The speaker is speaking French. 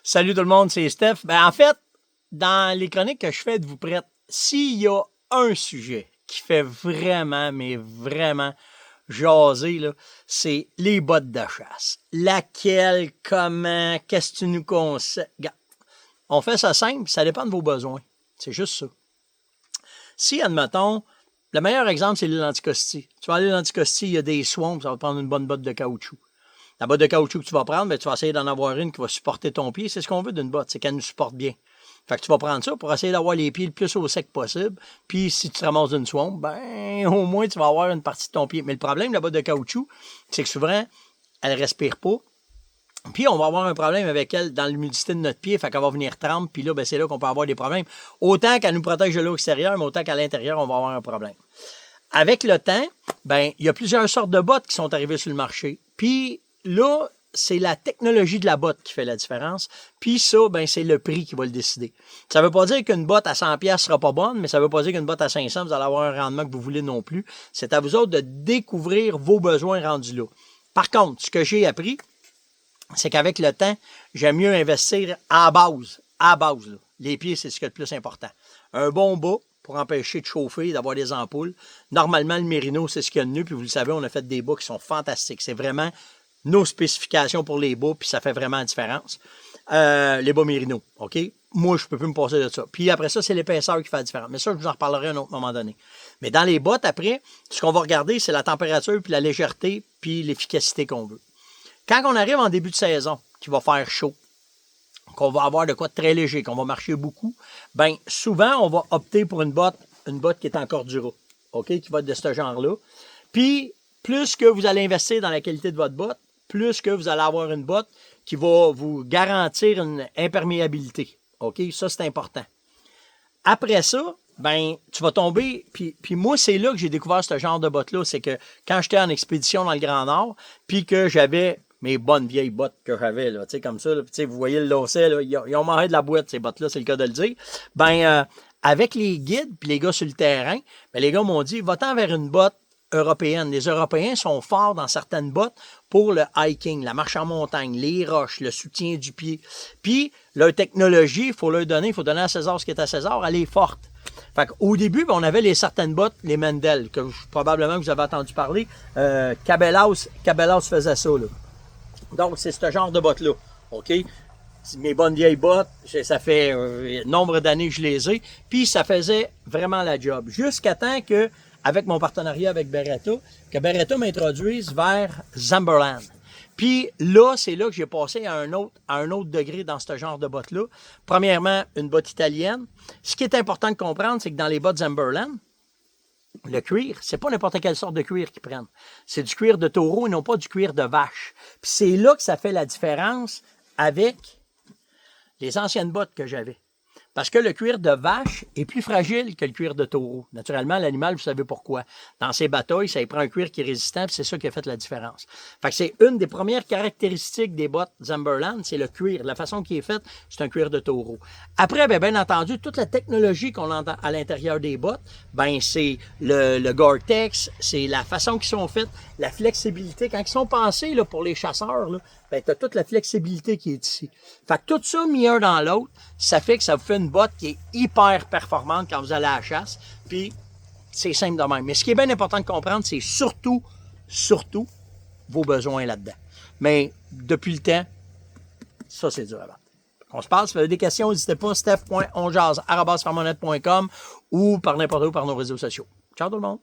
Salut tout le monde, c'est Steph. En fait, dans les chroniques que je fais de Vous Prête, s'il y a un sujet qui fait vraiment, mais vraiment jaser, là, c'est les bottes de chasse. Laquelle, comment, qu'est-ce que tu nous conseilles? On fait ça simple, ça dépend de vos besoins. C'est juste ça. Si, admettons, le meilleur exemple, c'est l'île Anticosti. Tu vas aller à l'île Anticosti, il y a des swamps, ça va te prendre une bonne botte de caoutchouc. La botte de caoutchouc que tu vas prendre, tu vas essayer d'en avoir une qui va supporter ton pied. C'est ce qu'on veut d'une botte, c'est qu'elle nous supporte bien. Fait que tu vas prendre ça pour essayer d'avoir les pieds le plus au sec possible. Puis si tu te ramasses d'une swamp, au moins tu vas avoir une partie de ton pied. Mais le problème de la botte de caoutchouc, c'est que souvent, elle respire pas. Puis on va avoir un problème avec elle dans l'humidité de notre pied, fait qu'elle va venir tremper, puis là, c'est là qu'on peut avoir des problèmes. Autant qu'elle nous protège de l'eau extérieure, mais autant qu'à l'intérieur, on va avoir un problème. Avec le temps, il y a plusieurs sortes de bottes qui sont arrivées sur le marché. Puis là, c'est la technologie de la botte qui fait la différence. Puis ça, c'est le prix qui va le décider. Ça ne veut pas dire qu'une botte à 100$ ne sera pas bonne, mais ça ne veut pas dire qu'une botte à 500$, vous allez avoir un rendement que vous voulez non plus. C'est à vous autres de découvrir vos besoins rendus là. Par contre, ce que j'ai appris, c'est qu'avec le temps, j'aime mieux investir à base. À base, là. Les pieds, c'est ce qui est le plus important. Un bon bas pour empêcher de chauffer, d'avoir des ampoules. Normalement, le Merino, c'est ce qu'il y a de mieux. Puis vous le savez, on a fait des bas qui sont fantastiques. C'est vraiment nos spécifications pour les bas, puis ça fait vraiment la différence. Les bas Merino, OK? Moi, je ne peux plus me passer de ça. Puis après ça, c'est l'épaisseur qui fait la différence. Mais ça, je vous en reparlerai à un autre moment donné. Mais dans les bottes, après, ce qu'on va regarder, c'est la température, puis la légèreté, puis l'efficacité qu'on veut. Quand on arrive en début de saison, qu'il va faire chaud, qu'on va avoir de quoi de très léger, qu'on va marcher beaucoup, souvent, on va opter pour une botte qui est en cordura, OK, qui va être de ce genre-là. Puis, plus que vous allez investir dans la qualité de votre botte, plus que vous allez avoir une botte qui va vous garantir une imperméabilité, OK, ça, c'est important. Après ça, tu vas tomber, puis moi, c'est là que j'ai découvert ce genre de bottes-là, c'est que quand j'étais en expédition dans le Grand Nord, puis que j'avais mes bonnes vieilles bottes que j'avais, là, tu sais, comme ça, là, vous voyez le lacet, là, ils ont mangé de la boîte, ces bottes-là, c'est le cas de le dire. Avec les guides, puis les gars sur le terrain, les gars m'ont dit, va-t'en vers une botte européenne. Les Européens sont forts dans certaines bottes pour le hiking, la marche en montagne, les roches, le soutien du pied. Puis, leur technologie, il faut donner à César ce qui est à César, elle est forte. Fait qu'au début, on avait certaines bottes, les Mendel, que probablement vous avez entendu parler. Cabelaus faisait ça, là. Donc, c'est ce genre de bottes-là, OK? Mes bonnes vieilles bottes, ça fait nombre d'années que je les ai, puis ça faisait vraiment la job. Jusqu'à temps que, avec mon partenariat avec Beretta, que Beretta m'introduise vers Zamberlan. Puis là, c'est là que j'ai passé à un autre degré dans ce genre de bottes-là. Premièrement, une botte italienne. Ce qui est important de comprendre, c'est que dans les bottes Zamberlan, le cuir, c'est pas n'importe quelle sorte de cuir qu'ils prennent. C'est du cuir de taureau et non pas du cuir de vache. Puis c'est là que ça fait la différence avec les anciennes bottes que j'avais. Parce que le cuir de vache est plus fragile que le cuir de taureau. Naturellement, l'animal, vous savez pourquoi. Dans ses batailles, ça prend un cuir qui est résistant, puis c'est ça qui a fait la différence. Fait que c'est une des premières caractéristiques des bottes Zamberlan, c'est le cuir. La façon qui est faite, c'est un cuir de taureau. Après, bien entendu, toute la technologie qu'on a à l'intérieur des bottes, c'est le Gore-Tex, c'est la façon qu'ils sont faites, la flexibilité. Quand ils sont pensés là, pour les chasseurs, là, tu as toute la flexibilité qui est ici. Fait que tout ça mis un dans l'autre, ça fait que ça vous fait une botte qui est hyper performante quand vous allez à la chasse. Puis, c'est simple de même. Mais ce qui est bien important de comprendre, c'est surtout vos besoins là-dedans. Mais depuis le temps, ça, c'est dur à battre. On se passe. Si vous avez des questions, n'hésitez pas, steph.onjase@farmonette.com ou par n'importe où par nos réseaux sociaux. Ciao tout le monde!